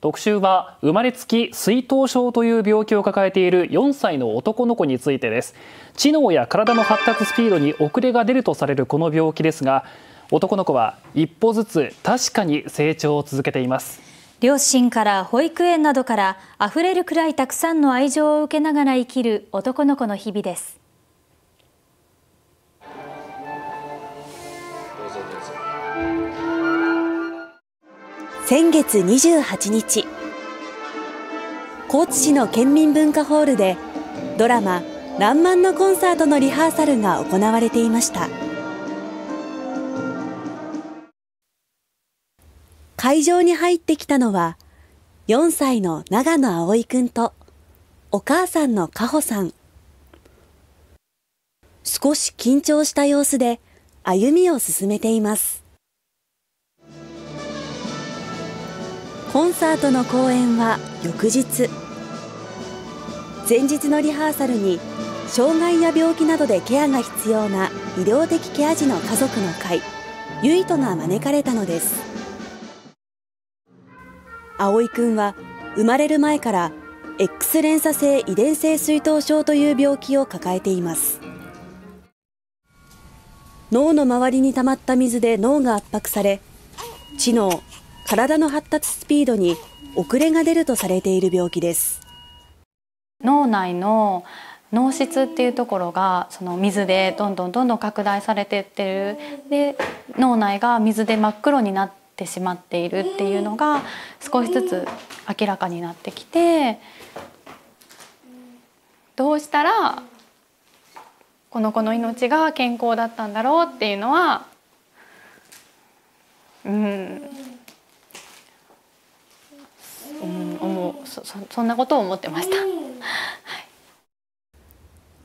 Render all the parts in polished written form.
特集は生まれつき水頭症という病気を抱えている4歳の男の子についてです。知能や体の発達スピードに遅れが出るとされるこの病気ですが、男の子は一歩ずつ確かに成長を続けています。両親から保育園などから溢れるくらいたくさんの愛情を受けながら生きる男の子の日々です。先月28日、高知市の県民文化ホールでドラマ「らんまん」のコンサートのリハーサルが行われていました。会場に入ってきたのは4歳の長野葵くんとお母さんのかほさん。少し緊張した様子で歩みを進めています。コンサートの公演は翌日。前日のリハーサルに障害や病気などでケアが必要な医療的ケア児の家族の会、ゆいとが招かれたのです。葵くんは生まれる前から X 連鎖性遺伝性水頭症という病気を抱えています。脳の周りに溜まった水で脳が圧迫され、知能、体の発達スピードに遅れが出るとされている病気です。脳内の脳室っていうところがその水でどんどん拡大されていってる。で、脳内が水で真っ黒になってしまっているっていうのが少しずつ明らかになってきて、どうしたらこの子の命が健康だったんだろうっていうのは、そんなことを思ってました。はい、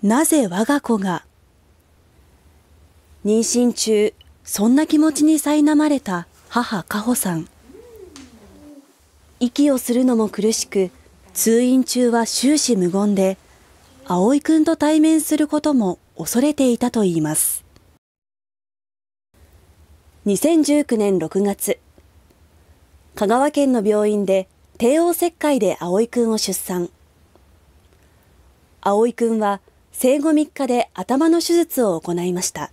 なぜ我が子が。妊娠中、そんな気持ちに苛まれた母かほさん。息をするのも苦しく、通院中は終始無言で、葵くんと対面することも恐れていたといいます。2019年6月、香川県の病院で帝王切開で葵くんを出産。葵くんは生後3日で頭の手術を行いました。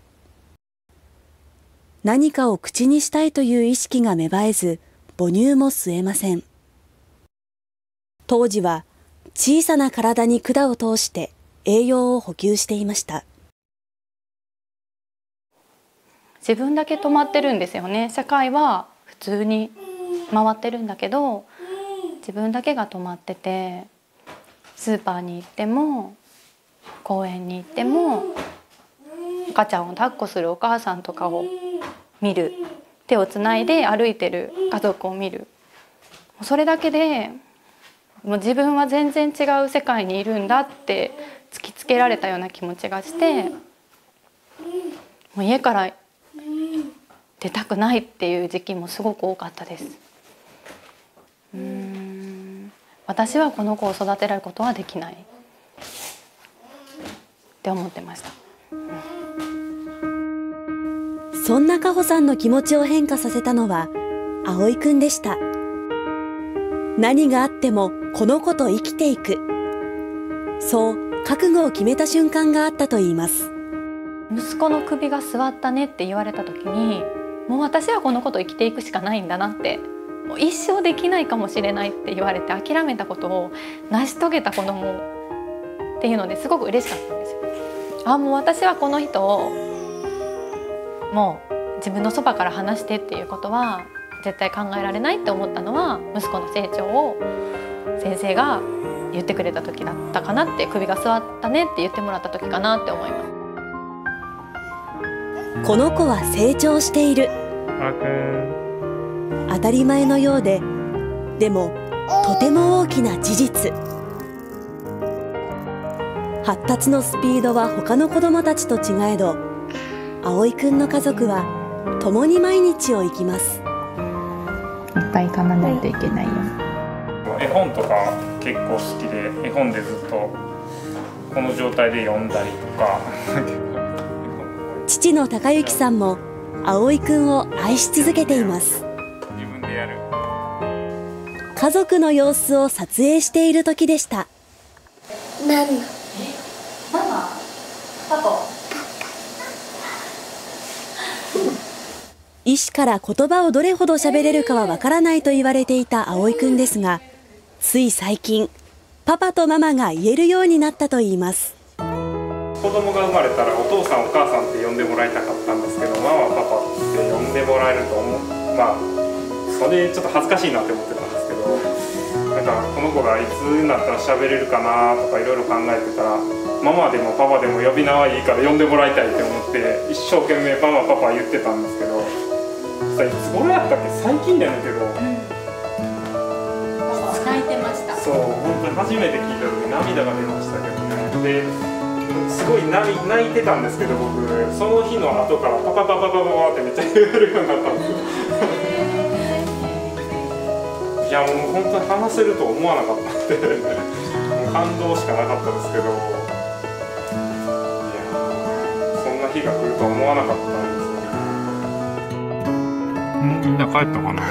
何かを口にしたいという意識が芽生えず、母乳も吸えません。当時は小さな体に管を通して栄養を補給していました。自分だけ止まってるんですよね。社会は普通に回ってるんだけど、自分だけが止まってて、スーパーに行っても公園に行っても赤ちゃんを抱っこするお母さんとかを見る、手をつないで歩いてる家族を見る、それだけでもう自分は全然違う世界にいるんだって突きつけられたような気持ちがして、もう家から出たくないっていう時期もすごく多かったです。私はこの子を育てられることはできないって思ってました。そんなかほさんの気持ちを変化させたのは葵くんでした。何があってもこの子と生きていく、そう覚悟を決めた瞬間があったといいます。息子の首が座ったねって言われた時に、もう私はこの子と生きていくしかないんだなって、もう一生できないかもしれないって言われて諦めたことを成し遂げた子供っていうのですごく嬉しかったんですよ。もう私はこの人をもう自分のそばから離してっていうことは絶対考えられないって思ったのは、息子の成長を先生が言ってくれた時だったかなって、首が座ったねって言ってもらった時かなって思います。この子は成長している、当たり前のようで、でもとても大きな事実。発達のスピードは他の子どもたちと違えど、葵くんの家族は共に毎日を生きます。いっぱい噛まないといけないよ。絵本とか結構好きで、絵本でずっとこの状態で読んだりとか父の孝之さんも葵くんを愛し続けています。家族の様子を撮影している時でした。医師から言葉をどれほど喋れるかはわからないと言われていた葵くんですが、つい最近パパとママが言えるようになったといいます。子供が生まれたらお父さんお母さんって呼んでもらいたかったんですけど、ママパパって呼んでもらえるとそれちょっと恥ずかしいなって思ってたんですけど、なんかこの子がいつになったら喋れるかなとかいろいろ考えてたら、ママでもパパでも呼び名はいいから呼んでもらいたいって思って一生懸命パパ言ってたんですけど、いつ頃やったっけ、最近だけど、泣いてました。そう、本当に初めて聞いた時涙が出ましたけどね。ですごい泣いてたんですけど、僕その日の後からパパってめっちゃ言えるようになったんですよ。いやもう本当に話せると思わなかったんでもう感動しかなかったですけど、いやそんな日が来るとは思わなかったんですよ。みんな帰ったかな。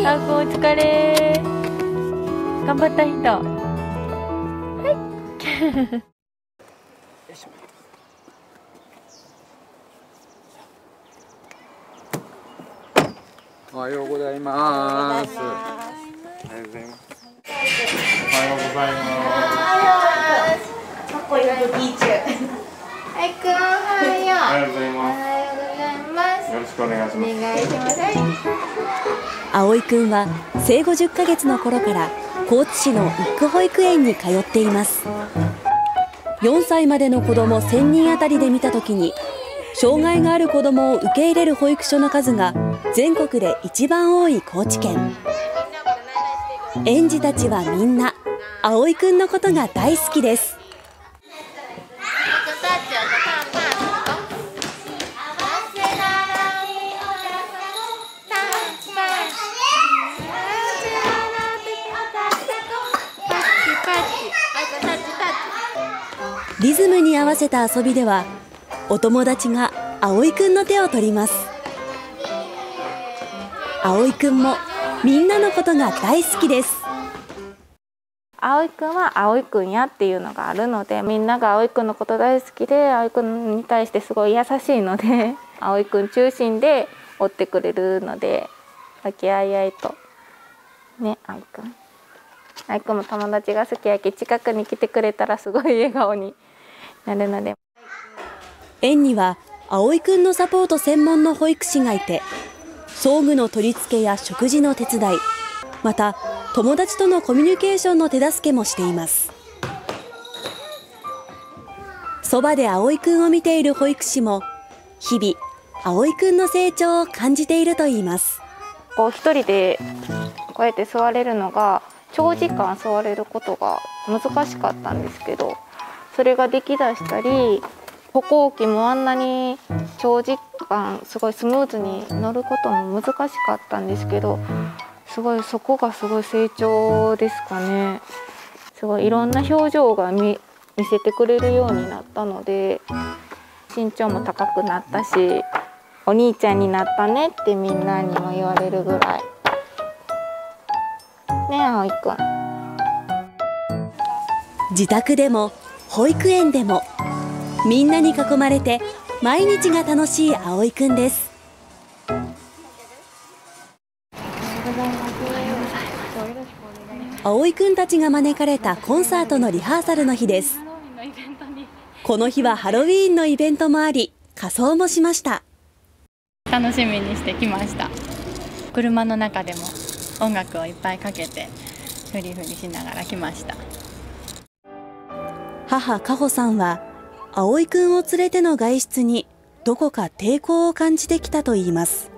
あこお疲れ。頑張った人。おはようございます。おはようございます。おはようございます。かっこよく聞いちゃう。はい、くんおはよう。おはようございます。おはようございます。よろしくお願いします。お願いします。葵くんは生後10ヶ月の頃から高知市の一区保育園に通っています。4歳までの子ども1000人あたりで見たときに、障害がある子どもを受け入れる保育所の数が全国で一番多い高知県。園児たちはみんな葵くんのことが大好きです。リズムに合わせた遊びでは、お友達が葵くんの手を取ります。葵くんもみんなのことが大好きです。葵くんは葵くんやっていうのがあるので、みんなが葵くんのこと大好きで、葵くんに対してすごい優しいので葵くん中心で追ってくれるので、和気あいあいとね、葵くんも友達が好きやけ、近くに来てくれたらすごい笑顔になるので。園には葵くんのサポート専門の保育士がいて、装具の取り付けや食事の手伝い、また友達とのコミュニケーションの手助けもしています。そばで葵くんを見ている保育士も日々葵くんの成長を感じているといいます。一人でこうやって座れるのが、長時間座れることが難しかったんですけど、それができだしたり、歩行器もあんなに長時間すごいスムーズに乗ることも難しかったんですけど、すごいそこがすごい成長ですかね。すごいいろんな表情が見せてくれるようになったので、身長も高くなったし、お兄ちゃんになったねってみんなにも言われるぐらいね。葵くん、自宅でも保育園でもみんなに囲まれて毎日が楽しい葵くんです。葵くんたちが招かれたコンサートのリハーサルの日です。この日はハロウィーンのイベントもあり、仮装もしました。楽しみにしてきました。車の中でも音楽をいっぱいかけてフリフリしながら来ました。母佳穂さんは葵くんを連れての外出にどこか抵抗を感じてきたといいます。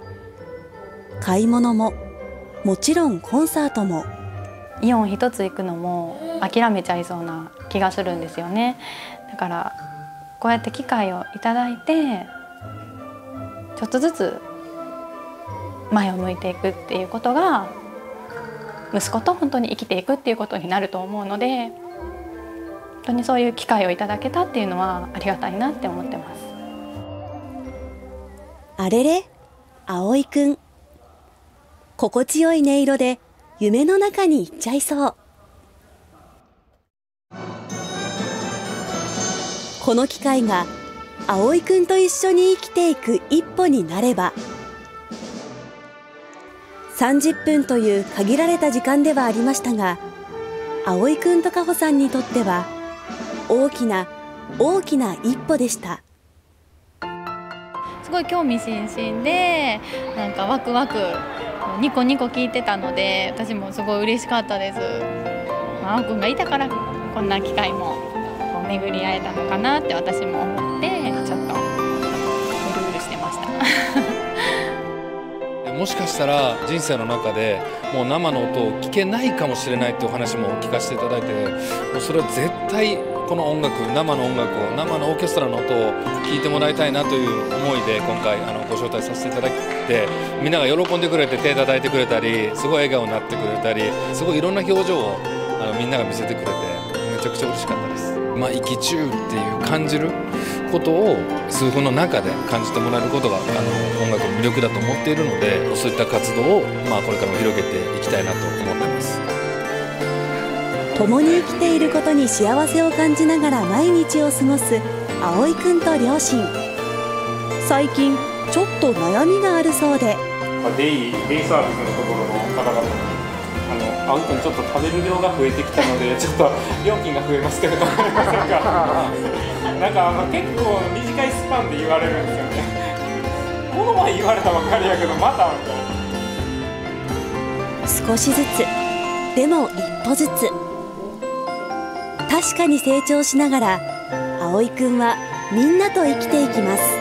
買い物ももちろんコンサートも。イオン一つ行くのも諦めちゃいそうな気がするんですよね。だからこうやって機会をいただいて、ちょっとずつ前を向いていくっていうことが息子と本当に生きていくっていうことになると思うので、本当にそういう機会をいただけたっていうのはありがたいなって思ってます。あれれ、葵くん。心地よい音色で夢の中に行っちゃいそう。この機会が葵くんと一緒に生きていく一歩になれば。30分という限られた時間ではありましたが、葵くんとかほさんにとっては大きな大きな一歩でした。すごい興味津々で、なんかワクワクニコニコ聞いてたので、私もすごい嬉しかったです。葵くんがいたからこんな機会も巡り会えたのかなって私も思って、ちょっとうるうるしてましたもしかしたら人生の中でもう生の音を聞けないかもしれないっていうお話も聞かせていただいて、もうそれは絶対この音楽、生の音楽を、生のオーケストラの音を聴いてもらいたいなという思いで今回ご招待させていただいて、みんなが喜んでくれて手叩いてくれたり、すごい笑顔になってくれたり、すごいいろんな表情をみんなが見せてくれて、めちゃくちゃ嬉しかったです。息中っていう感じることを数分の中で感じてもらえることが音楽の魅力だと思っているので、そういった活動をこれからも広げていきたいなと思っています。共に生きていることに幸せを感じながら毎日を過ごす葵くんと両親。最近ちょっと悩みがあるそうで、デイサービスのところの方々に葵くんちょっと食べる量が増えてきたのでちょっと料金が増えますけど構いませんかなんか結構短いスパンで言われるんですよね。この前言われたばっかりやけどまたみたいな。少しずつでも一歩ずつ、確かに成長しながら葵くんはみんなと生きていきます。